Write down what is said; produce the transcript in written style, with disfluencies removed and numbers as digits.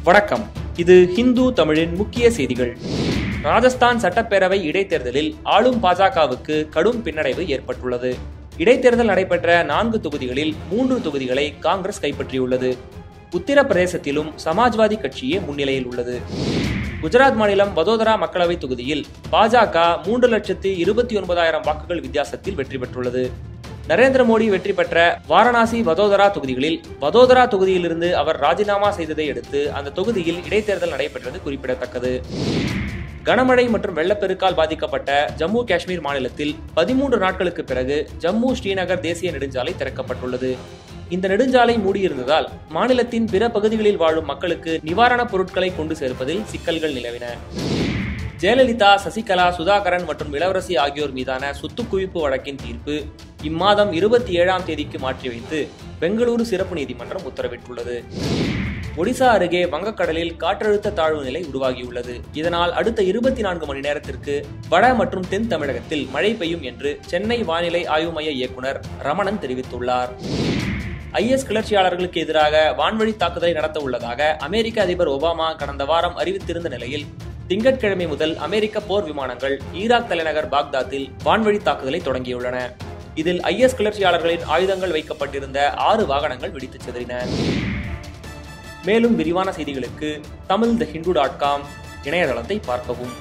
வணக்கம். இது ஹிந்து தமிழின் முக்கிய செய்திகள். ராஜஸ்தான் சட்டப்பேரவை இடைத்தேர்தலில் ஆளும் பாஜகவுக்கு கடும் பின்னடைவு ஏற்பட்டுள்ளது. இடைத்தேர்தல் நடைபெற்ற 4 தொகுதிகளில் 3 தொகுதிகளை காங்கிரஸ் கைப்பற்றியுள்ளது. உத்தரப்பிரதேசத்திலும் சமாஜ்வாதி கட்சியே முன்னிலையில் உள்ளது. குஜராத் மாநிலம் வதோதரா மக்களவை தொகுதியில் பாஜக 3,29,000 வாக்குகள் வித்தியாசத்தில் வெற்றி பெற்றுள்ளது. நரேந்திர மோடி வெற்றி பெற்ற வாரணாசி வதோதரா தொகுதிகளில் வதோதரா தொகுதியிலிருந்து அவர் ராஜினாமா செய்ததை அடுத்து அந்த தொகுதியில் இடைத்தேர்தல் நடைபெற்றது குறிப்பிடத்தக்கது. கனமழை மற்றும் வெள்ளப்பெருக்கால் பாதிக்கப்பட்ட ஜம்மு காஷ்மீர் மாநிலத்தில் 13 நாட்களுக்கு பிறகு ஜம்மு ஸ்ரீநகர் தேசிய நெடுஞ்சாலை திறக்கப்பட்டுள்ளது. இந்த நெடுஞ்சாலை மூடியிருந்ததால் மாநிலத்தின் பிற பகுதிகளில் வாழும் மக்களுக்கு நிவாரணப் பொருட்களை கொண்டு சேர்ப்பதில் சிக்கல்கள் நிலவின. ஜெயலலிதா, சசிகலா, சுதாகரன் மற்றும் இளவரசி ஆகியோர் மீதான சொத்து குவிப்பு வழக்கின் தீர்ப்பு இம்மாதம் 27ஆம் தேதிக்கு மாற்றி வைத்து பெங்களூரு சிறப்பு நீதிமன்றம் உத்தரவிட்டுள்ளது. ஒடிசா அருகே வங்கக்கடலில் காற்றழுத்த தாழ்வு நிலை உருவாகியுள்ளது. இதனால் அடுத்த 24 மணி நேரத்திற்கு வட மற்றும் தென் தமிழகத்தில் மழை பெய்யும் என்று சென்னை வானிலை ஆய்வு மைய இயக்குநர் ரமணன் தெரிவித்துள்ளார். IS கிளர்ச்சியாளர்களுக்கு எதிராக வான்வழி தாக்குதலை நடத்த உள்ளதாக அமெரிக்க அதிபர் ஒபாமா கடந்த வாரம் அறிவித்திருந்த நிலையில் திங்கட்கிழமை முதல் அமெரிக்க போர் விமானங்கள் ஈராக் தலைநகர் பாக்தாத்தில் வான்வழி தாக்குதலை தொடங்கியுள்ளன. இதில் IS கிளர்ச்சியாளர்களின் ஆயுதங்கள் வைக்கப்பட்டிருந்த 6 வாகனங்கள் வெடித்துச் சிதறின. மேலும் விரிவான செய்திகளுக்கு tamilthehindu.com இணையதளத்தை பார்க்கவும்.